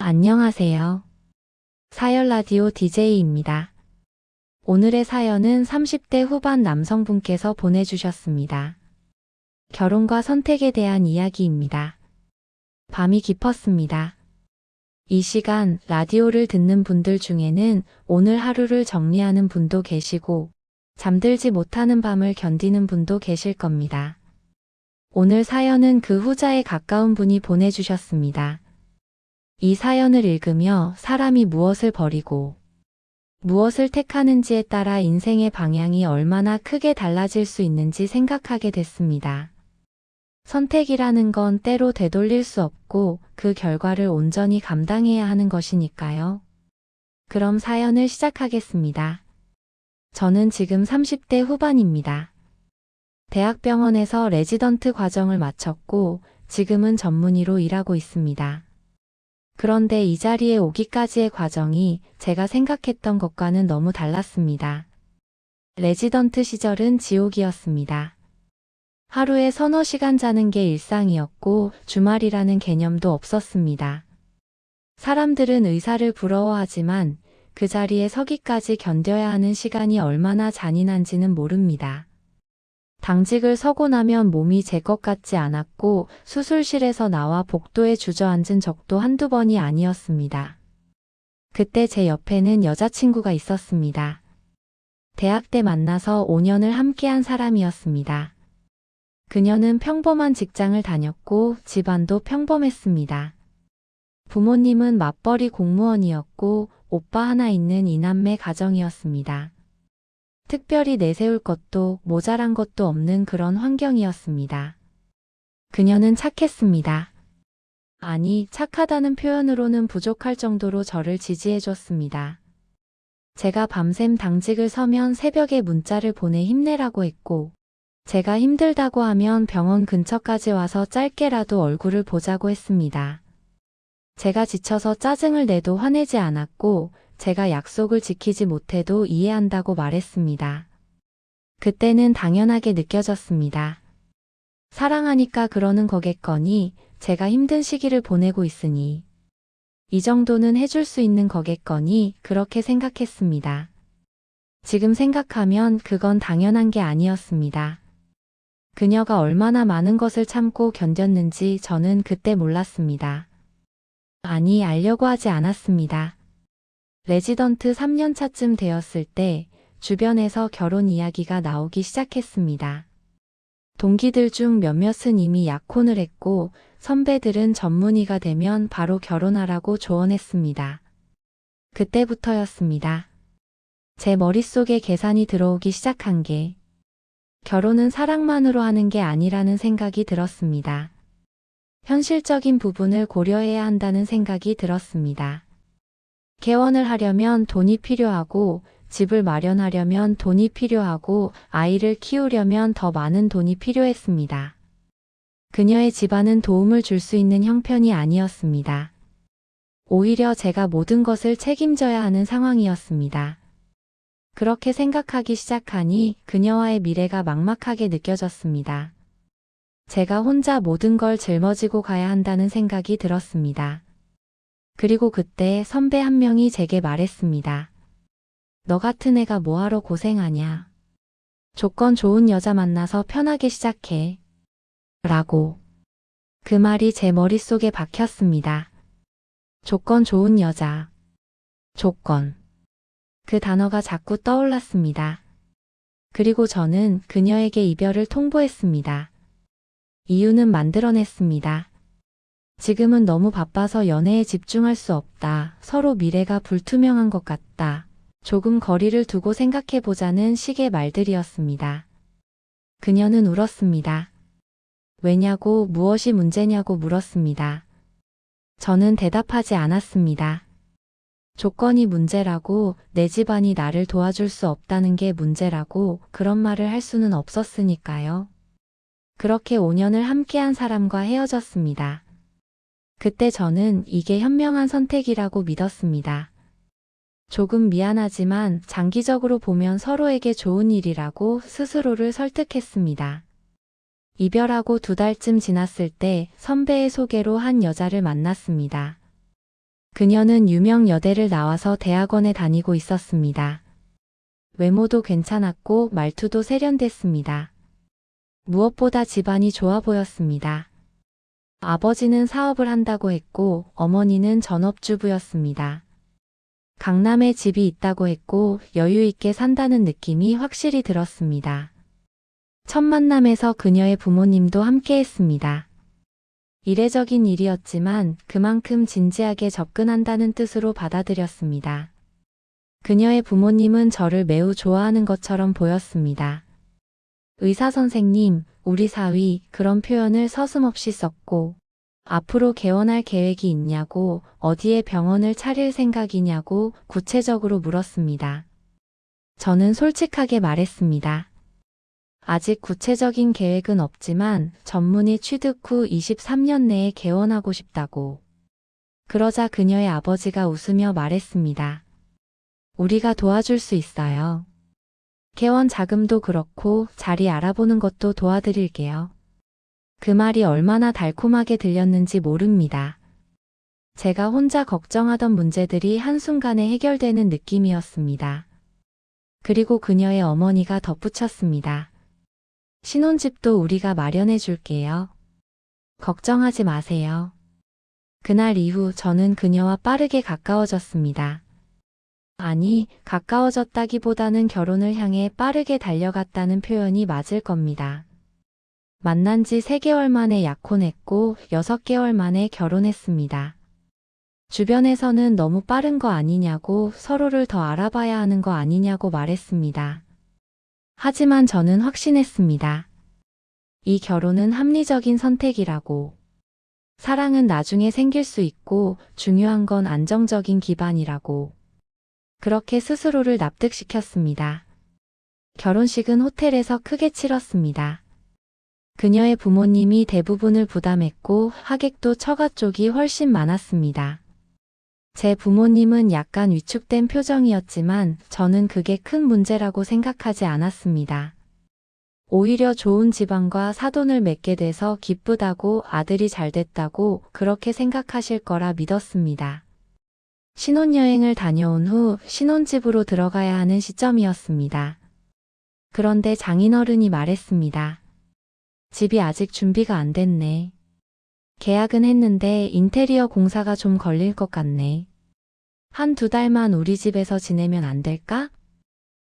안녕하세요. 사연 라디오 DJ입니다. 오늘의 사연은 30대 후반 남성분께서 보내주셨습니다. 결혼과 선택에 대한 이야기입니다. 밤이 깊었습니다. 이 시간 라디오를 듣는 분들 중에는 오늘 하루를 정리하는 분도 계시고 잠들지 못하는 밤을 견디는 분도 계실 겁니다. 오늘 사연은 그 후자에 가까운 분이 보내주셨습니다. 이 사연을 읽으며 사람이 무엇을 버리고 무엇을 택하는지에 따라 인생의 방향이 얼마나 크게 달라질 수 있는지 생각하게 됐습니다. 선택이라는 건 때로 되돌릴 수 없고 그 결과를 온전히 감당해야 하는 것이니까요. 그럼 사연을 시작하겠습니다. 저는 지금 30대 후반입니다. 대학병원에서 레지던트 과정을 마쳤고 지금은 전문의로 일하고 있습니다. 그런데 이 자리에 오기까지의 과정이 제가 생각했던 것과는 너무 달랐습니다. 레지던트 시절은 지옥이었습니다. 하루에 서너 시간 자는 게 일상이었고 주말이라는 개념도 없었습니다. 사람들은 의사를 부러워하지만 그 자리에 서기까지 견뎌야 하는 시간이 얼마나 잔인한지는 모릅니다. 당직을 서고 나면 몸이 제 것 같지 않았고 수술실에서 나와 복도에 주저앉은 적도 한두 번이 아니었습니다. 그때 제 옆에는 여자친구가 있었습니다. 대학 때 만나서 5년을 함께한 사람이었습니다. 그녀는 평범한 직장을 다녔고 집안도 평범했습니다. 부모님은 맞벌이 공무원이었고 오빠 하나 있는 이남매 가정이었습니다. 특별히 내세울 것도 모자란 것도 없는 그런 환경이었습니다. 그녀는 착했습니다. 아니, 착하다는 표현으로는 부족할 정도로 저를 지지해줬습니다. 제가 밤샘 당직을 서면 새벽에 문자를 보내 힘내라고 했고, 제가 힘들다고 하면 병원 근처까지 와서 짧게라도 얼굴을 보자고 했습니다. 제가 지쳐서 짜증을 내도 화내지 않았고, 제가 약속을 지키지 못해도 이해한다고 말했습니다. 그때는 당연하게 느껴졌습니다. 사랑하니까 그러는 거겠거니 제가 힘든 시기를 보내고 있으니 이 정도는 해줄 수 있는 거겠거니 그렇게 생각했습니다. 지금 생각하면 그건 당연한 게 아니었습니다. 그녀가 얼마나 많은 것을 참고 견뎠는지 저는 그때 몰랐습니다. 아니, 알려고 하지 않았습니다. 레지던트 3년 차쯤 되었을 때 주변에서 결혼 이야기가 나오기 시작했습니다. 동기들 중 몇몇은 이미 약혼을 했고 선배들은 전문의가 되면 바로 결혼하라고 조언했습니다. 그때부터였습니다. 제 머릿속에 계산이 들어오기 시작한 게 결혼은 사랑만으로 하는 게 아니라는 생각이 들었습니다. 현실적인 부분을 고려해야 한다는 생각이 들었습니다. 개원을 하려면 돈이 필요하고 집을 마련하려면 돈이 필요하고 아이를 키우려면 더 많은 돈이 필요했습니다. 그녀의 집안은 도움을 줄 수 있는 형편이 아니었습니다. 오히려 제가 모든 것을 책임져야 하는 상황이었습니다. 그렇게 생각하기 시작하니 그녀와의 미래가 막막하게 느껴졌습니다. 제가 혼자 모든 걸 짊어지고 가야 한다는 생각이 들었습니다. 그리고 그때 선배 한 명이 제게 말했습니다. 너 같은 애가 뭐하러 고생하냐. 조건 좋은 여자 만나서 편하게 시작해. 라고. 그 말이 제 머릿속에 박혔습니다. 조건 좋은 여자. 조건. 그 단어가 자꾸 떠올랐습니다. 그리고 저는 그녀에게 이별을 통보했습니다. 이유는 만들어냈습니다. 지금은 너무 바빠서 연애에 집중할 수 없다. 서로 미래가 불투명한 것 같다. 조금 거리를 두고 생각해보자는 식의 말들이었습니다. 그녀는 울었습니다. 왜냐고, 무엇이 문제냐고 물었습니다. 저는 대답하지 않았습니다. 조건이 문제라고, 내 집안이 나를 도와줄 수 없다는 게 문제라고 그런 말을 할 수는 없었으니까요. 그렇게 5년을 함께한 사람과 헤어졌습니다. 그때 저는 이게 현명한 선택이라고 믿었습니다. 조금 미안하지만 장기적으로 보면 서로에게 좋은 일이라고 스스로를 설득했습니다. 이별하고 2달쯤 지났을 때 선배의 소개로 한 여자를 만났습니다. 그녀는 유명 여대를 나와서 대학원에 다니고 있었습니다. 외모도 괜찮았고 말투도 세련됐습니다. 무엇보다 집안이 좋아 보였습니다. 아버지는 사업을 한다고 했고 어머니는 전업주부였습니다. 강남에 집이 있다고 했고 여유 있게 산다는 느낌이 확실히 들었습니다. 첫 만남에서 그녀의 부모님도 함께했습니다. 이례적인 일이었지만 그만큼 진지하게 접근한다는 뜻으로 받아들였습니다. 그녀의 부모님은 저를 매우 좋아하는 것처럼 보였습니다. 의사 선생님, 우리 사위 그런 표현을 서슴없이 썼고 앞으로 개원할 계획이 있냐고 어디에 병원을 차릴 생각이냐고 구체적으로 물었습니다. 저는 솔직하게 말했습니다. 아직 구체적인 계획은 없지만 전문의 취득 후 23년 내에 개원하고 싶다고. 그러자 그녀의 아버지가 웃으며 말했습니다. 우리가 도와줄 수 있어요. 개원 자금도 그렇고 자리 알아보는 것도 도와드릴게요. 그 말이 얼마나 달콤하게 들렸는지 모릅니다. 제가 혼자 걱정하던 문제들이 한순간에 해결되는 느낌이었습니다. 그리고 그녀의 어머니가 덧붙였습니다. 신혼집도 우리가 마련해 줄게요. 걱정하지 마세요. 그날 이후 저는 그녀와 빠르게 가까워졌습니다. 아니, 가까워졌다기보다는 결혼을 향해 빠르게 달려갔다는 표현이 맞을 겁니다. 만난 지 3개월 만에 약혼했고 6개월 만에 결혼했습니다. 주변에서는 너무 빠른 거 아니냐고 서로를 더 알아봐야 하는 거 아니냐고 말했습니다. 하지만 저는 확신했습니다. 이 결혼은 합리적인 선택이라고. 사랑은 나중에 생길 수 있고 중요한 건 안정적인 기반이라고. 그렇게 스스로를 납득시켰습니다. 결혼식은 호텔에서 크게 치렀습니다. 그녀의 부모님이 대부분을 부담했고 하객도 처가 쪽이 훨씬 많았습니다. 제 부모님은 약간 위축된 표정이었지만 저는 그게 큰 문제라고 생각하지 않았습니다. 오히려 좋은 집안과 사돈을 맺게 돼서 기쁘다고 아들이 잘 됐다고 그렇게 생각하실 거라 믿었습니다. 신혼여행을 다녀온 후 신혼집으로 들어가야 하는 시점이었습니다. 그런데 장인어른이 말했습니다. 집이 아직 준비가 안 됐네. 계약은 했는데 인테리어 공사가 좀 걸릴 것 같네. 1~2달만 우리 집에서 지내면 안 될까?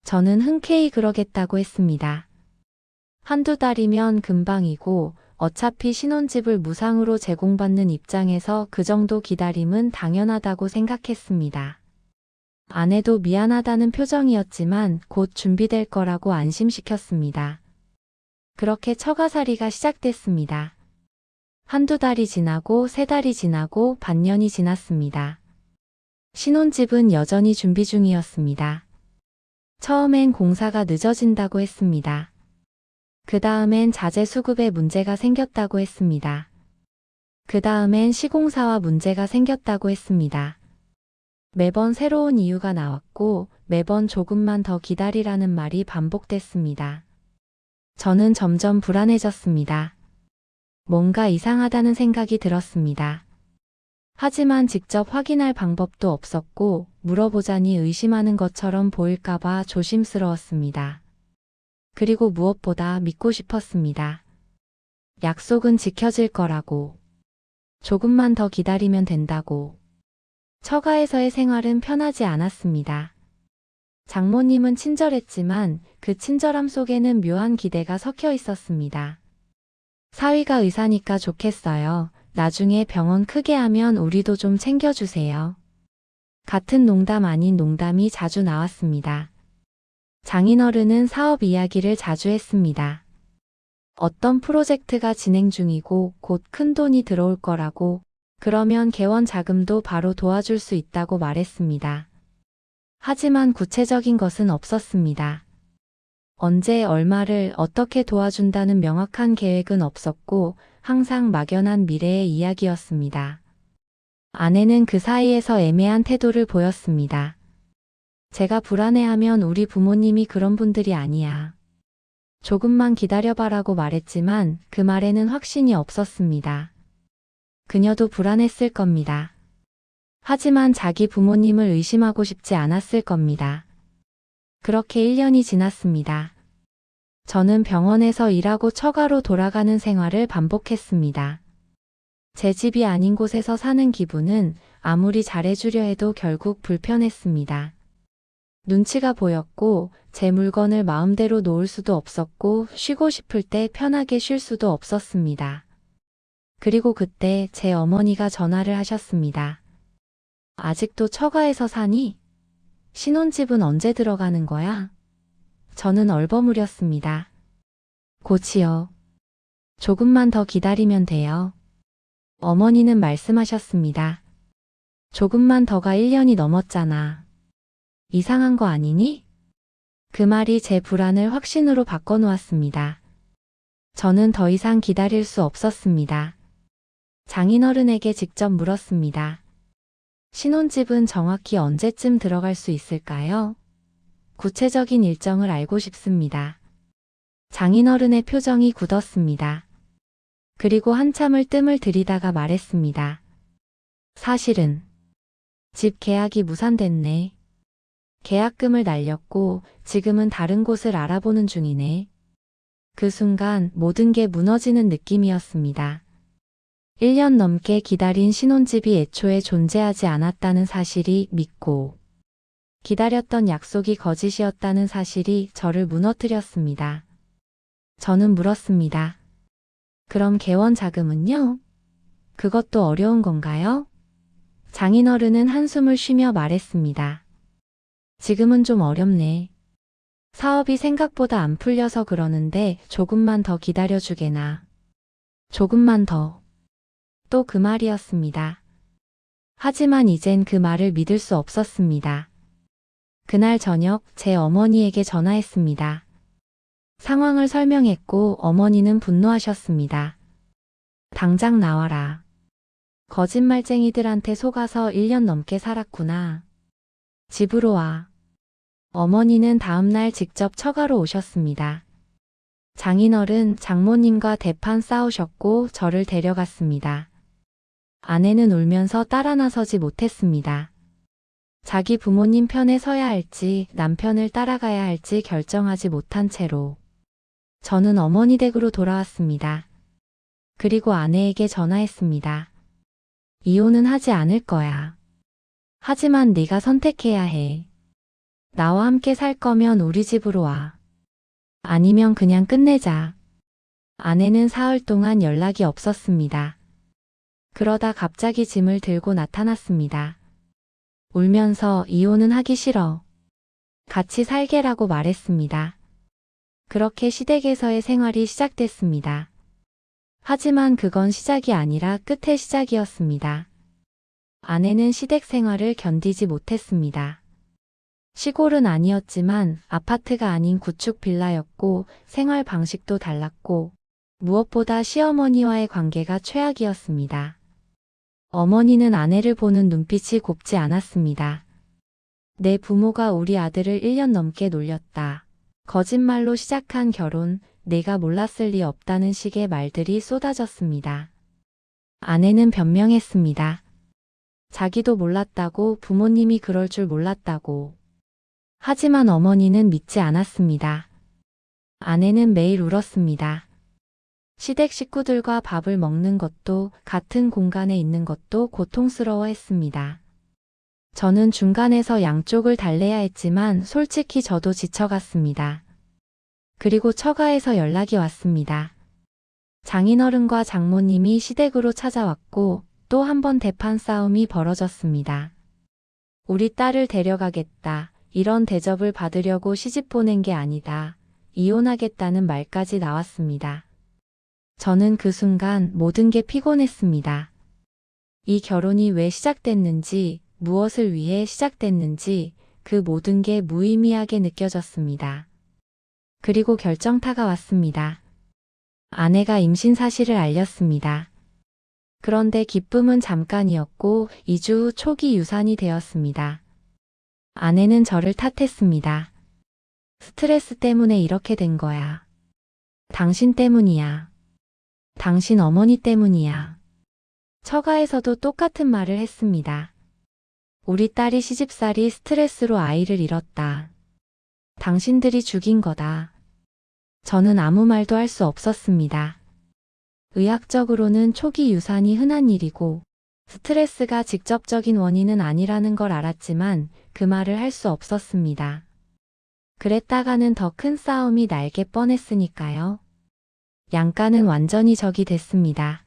저는 흔쾌히 그러겠다고 했습니다. 1~2달이면 금방이고 어차피 신혼집을 무상으로 제공받는 입장에서 그 정도 기다림은 당연하다고 생각했습니다. 아내도 미안하다는 표정이었지만 곧 준비될 거라고 안심시켰습니다. 그렇게 처가살이가 시작됐습니다. 1~2달이 지나고 3달이 지나고 반년이 지났습니다. 신혼집은 여전히 준비 중이었습니다. 처음엔 공사가 늦어진다고 했습니다. 그 다음엔 자재 수급에 문제가 생겼다고 했습니다. 그 다음엔 시공사와 문제가 생겼다고 했습니다. 매번 새로운 이유가 나왔고 매번 조금만 더 기다리라는 말이 반복됐습니다. 저는 점점 불안해졌습니다. 뭔가 이상하다는 생각이 들었습니다. 하지만 직접 확인할 방법도 없었고 물어보자니 의심하는 것처럼 보일까봐 조심스러웠습니다. 그리고 무엇보다 믿고 싶었습니다. 약속은 지켜질 거라고. 조금만 더 기다리면 된다고. 처가에서의 생활은 편하지 않았습니다. 장모님은 친절했지만 그 친절함 속에는 묘한 기대가 섞여 있었습니다. 사위가 의사니까 좋겠어요. 나중에 병원 크게 하면 우리도 좀 챙겨주세요. 같은 농담 아닌 농담이 자주 나왔습니다. 장인어른은 사업 이야기를 자주 했습니다. 어떤 프로젝트가 진행 중이고 곧 큰 돈이 들어올 거라고, 그러면 개원 자금도 바로 도와줄 수 있다고 말했습니다. 하지만 구체적인 것은 없었습니다. 언제 얼마를 어떻게 도와준다는 명확한 계획은 없었고 항상 막연한 미래의 이야기였습니다. 아내는 그 사이에서 애매한 태도를 보였습니다. 제가 불안해하면 우리 부모님이 그런 분들이 아니야. 조금만 기다려봐라고 말했지만 그 말에는 확신이 없었습니다. 그녀도 불안했을 겁니다. 하지만 자기 부모님을 의심하고 싶지 않았을 겁니다. 그렇게 1년이 지났습니다. 저는 병원에서 일하고 처가로 돌아가는 생활을 반복했습니다. 제 집이 아닌 곳에서 사는 기분은 아무리 잘해주려 해도 결국 불편했습니다. 눈치가 보였고 제 물건을 마음대로 놓을 수도 없었고 쉬고 싶을 때 편하게 쉴 수도 없었습니다. 그리고 그때 제 어머니가 전화를 하셨습니다. 아직도 처가에서 사니? 신혼집은 언제 들어가는 거야? 저는 얼버무렸습니다. 곧이요. 조금만 더 기다리면 돼요. 어머니는 말씀하셨습니다. 조금만 더가 1년이 넘었잖아. 이상한 거 아니니? 그 말이 제 불안을 확신으로 바꿔놓았습니다. 저는 더 이상 기다릴 수 없었습니다. 장인어른에게 직접 물었습니다. 신혼집은 정확히 언제쯤 들어갈 수 있을까요? 구체적인 일정을 알고 싶습니다. 장인어른의 표정이 굳었습니다. 그리고 한참을 뜸을 들이다가 말했습니다. 사실은 집 계약이 무산됐네. 계약금을 날렸고 지금은 다른 곳을 알아보는 중이네. 그 순간 모든 게 무너지는 느낌이었습니다. 1년 넘게 기다린 신혼집이 애초에 존재하지 않았다는 사실이 믿고 기다렸던 약속이 거짓이었다는 사실이 저를 무너뜨렸습니다. 저는 물었습니다. 그럼 개원 자금은요? 그것도 어려운 건가요? 장인어른은 한숨을 쉬며 말했습니다. 지금은 좀 어렵네. 사업이 생각보다 안 풀려서 그러는데 조금만 더 기다려주게나. 조금만 더. 또 그 말이었습니다. 하지만 이젠 그 말을 믿을 수 없었습니다. 그날 저녁 제 어머니에게 전화했습니다. 상황을 설명했고 어머니는 분노하셨습니다. 당장 나와라. 거짓말쟁이들한테 속아서 1년 넘게 살았구나. 집으로 와. 어머니는 다음날 직접 처가로 오셨습니다. 장인어른, 장모님과 대판 싸우셨고 저를 데려갔습니다. 아내는 울면서 따라 나서지 못했습니다. 자기 부모님 편에 서야 할지 남편을 따라가야 할지 결정하지 못한 채로 저는 어머니 댁으로 돌아왔습니다. 그리고 아내에게 전화했습니다. 이혼은 하지 않을 거야. 하지만 네가 선택해야 해. 나와 함께 살 거면 우리 집으로 와. 아니면 그냥 끝내자. 아내는 사흘 동안 연락이 없었습니다. 그러다 갑자기 짐을 들고 나타났습니다. 울면서 이혼은 하기 싫어. 같이 살게라고 말했습니다. 그렇게 시댁에서의 생활이 시작됐습니다. 하지만 그건 시작이 아니라 끝의 시작이었습니다. 아내는 시댁 생활을 견디지 못했습니다. 시골은 아니었지만 아파트가 아닌 구축 빌라였고 생활 방식도 달랐고 무엇보다 시어머니와의 관계가 최악이었습니다. 어머니는 아내를 보는 눈빛이 곱지 않았습니다. 내 부모가 우리 아들을 1년 넘게 놀렸다. 거짓말로 시작한 결혼, 내가 몰랐을 리 없다는 식의 말들이 쏟아졌습니다. 아내는 변명했습니다. 자기도 몰랐다고, 부모님이 그럴 줄 몰랐다고. 하지만 어머니는 믿지 않았습니다. 아내는 매일 울었습니다. 시댁 식구들과 밥을 먹는 것도, 같은 공간에 있는 것도 고통스러워했습니다. 저는 중간에서 양쪽을 달래야 했지만 솔직히 저도 지쳐갔습니다. 그리고 처가에서 연락이 왔습니다. 장인어른과 장모님이 시댁으로 찾아왔고 또 한 번 대판 싸움이 벌어졌습니다. 우리 딸을 데려가겠다. 이런 대접을 받으려고 시집 보낸 게 아니다. 이혼하겠다는 말까지 나왔습니다. 저는 그 순간 모든 게 피곤했습니다. 이 결혼이 왜 시작됐는지, 무엇을 위해 시작됐는지 그 모든 게 무의미하게 느껴졌습니다. 그리고 결정타가 왔습니다. 아내가 임신 사실을 알렸습니다. 그런데 기쁨은 잠깐이었고 2주 후 초기 유산이 되었습니다. 아내는 저를 탓했습니다. 스트레스 때문에 이렇게 된 거야. 당신 때문이야. 당신 어머니 때문이야. 처가에서도 똑같은 말을 했습니다. 우리 딸이 시집살이 스트레스로 아이를 잃었다. 당신들이 죽인 거다. 저는 아무 말도 할 수 없었습니다. 의학적으로는 초기 유산이 흔한 일이고 스트레스가 직접적인 원인은 아니라는 걸 알았지만 그 말을 할 수 없었습니다. 그랬다가는 더 큰 싸움이 날게 뻔했으니까요. 양가는 완전히 적이 됐습니다.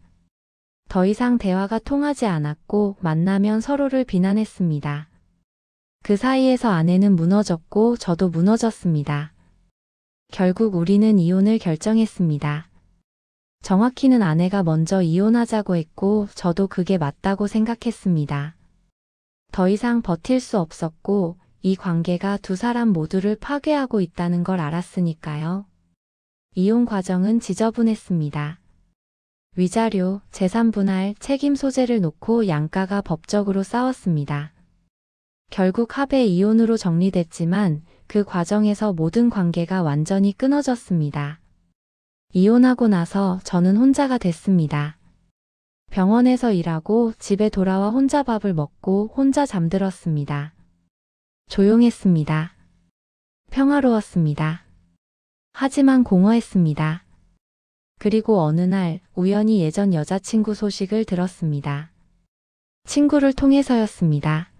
더 이상 대화가 통하지 않았고 만나면 서로를 비난했습니다. 그 사이에서 아내는 무너졌고 저도 무너졌습니다. 결국 우리는 이혼을 결정했습니다. 정확히는 아내가 먼저 이혼하자고 했고 저도 그게 맞다고 생각했습니다. 더 이상 버틸 수 없었고 이 관계가 두 사람 모두를 파괴하고 있다는 걸 알았으니까요. 이혼 과정은 지저분했습니다. 위자료, 재산 분할, 책임 소재를 놓고 양가가 법적으로 싸웠습니다. 결국 합의 이혼으로 정리됐지만 그 과정에서 모든 관계가 완전히 끊어졌습니다. 이혼하고 나서 저는 혼자가 됐습니다. 병원에서 일하고 집에 돌아와 혼자 밥을 먹고 혼자 잠들었습니다. 조용했습니다. 평화로웠습니다. 하지만 공허했습니다. 그리고 어느 날 우연히 예전 여자친구 소식을 들었습니다. 친구를 통해서였습니다.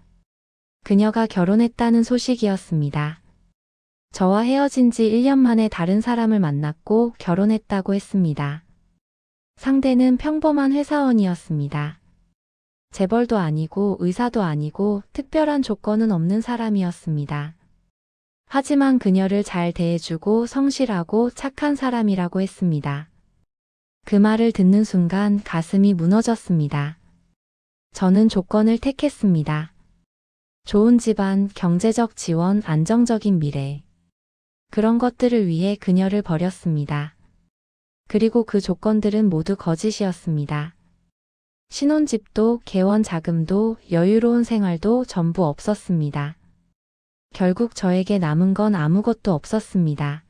그녀가 결혼했다는 소식이었습니다. 저와 헤어진 지 1년 만에 다른 사람을 만났고 결혼했다고 했습니다. 상대는 평범한 회사원이었습니다. 재벌도 아니고 의사도 아니고 특별한 조건은 없는 사람이었습니다. 하지만 그녀를 잘 대해주고 성실하고 착한 사람이라고 했습니다. 그 말을 듣는 순간 가슴이 무너졌습니다. 저는 조건을 택했습니다. 좋은 집안, 경제적 지원, 안정적인 미래. 그런 것들을 위해 그녀를 버렸습니다. 그리고 그 조건들은 모두 거짓이었습니다. 신혼집도, 개원 자금도, 여유로운 생활도 전부 없었습니다. 결국 저에게 남은 건 아무것도 없었습니다.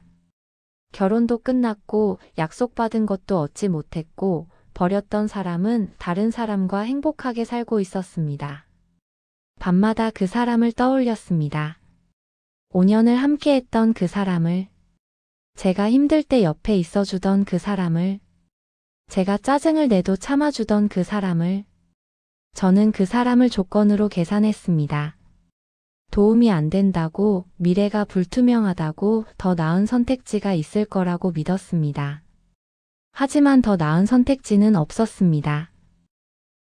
결혼도 끝났고 약속받은 것도 얻지 못했고 버렸던 사람은 다른 사람과 행복하게 살고 있었습니다. 밤마다 그 사람을 떠올렸습니다. 5년을 함께했던 그 사람을, 제가 힘들 때 옆에 있어주던 그 사람을, 제가 짜증을 내도 참아주던 그 사람을, 저는 그 사람을 조건으로 계산했습니다. 도움이 안 된다고, 미래가 불투명하다고 더 나은 선택지가 있을 거라고 믿었습니다. 하지만 더 나은 선택지는 없었습니다.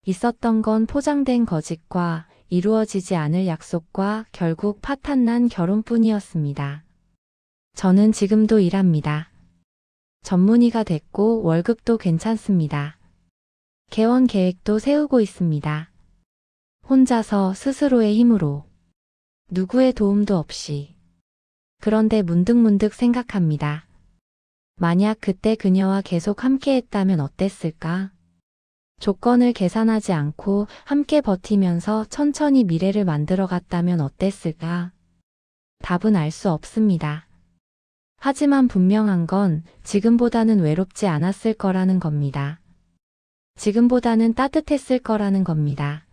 있었던 건 포장된 거짓과 이루어지지 않을 약속과 결국 파탄난 결혼뿐이었습니다. 저는 지금도 일합니다. 전문의가 됐고 월급도 괜찮습니다. 개원 계획도 세우고 있습니다. 혼자서 스스로의 힘으로. 누구의 도움도 없이. 그런데 문득문득 생각합니다. 만약 그때 그녀와 계속 함께했다면 어땠을까? 조건을 계산하지 않고 함께 버티면서 천천히 미래를 만들어갔다면 어땠을까? 답은 알 수 없습니다. 하지만 분명한 건 지금보다는 외롭지 않았을 거라는 겁니다. 지금보다는 따뜻했을 거라는 겁니다.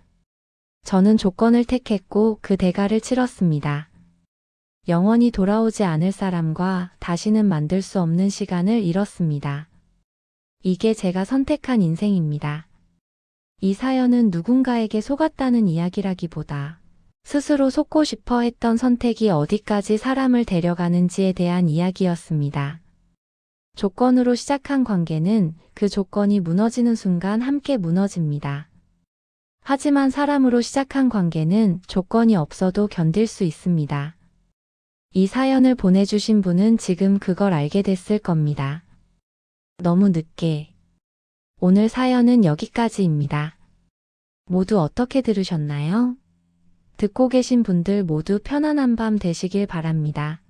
저는 조건을 택했고 그 대가를 치렀습니다. 영원히 돌아오지 않을 사람과 다시는 만들 수 없는 시간을 잃었습니다. 이게 제가 선택한 인생입니다. 이 사연은 누군가에게 속았다는 이야기라기보다 스스로 속고 싶어 했던 선택이 어디까지 사람을 데려가는지에 대한 이야기였습니다. 조건으로 시작한 관계는 그 조건이 무너지는 순간 함께 무너집니다. 하지만 사람으로 시작한 관계는 조건이 없어도 견딜 수 있습니다. 이 사연을 보내주신 분은 지금 그걸 알게 됐을 겁니다. 너무 늦게. 오늘 사연은 여기까지입니다. 모두 어떻게 들으셨나요? 듣고 계신 분들 모두 편안한 밤 되시길 바랍니다.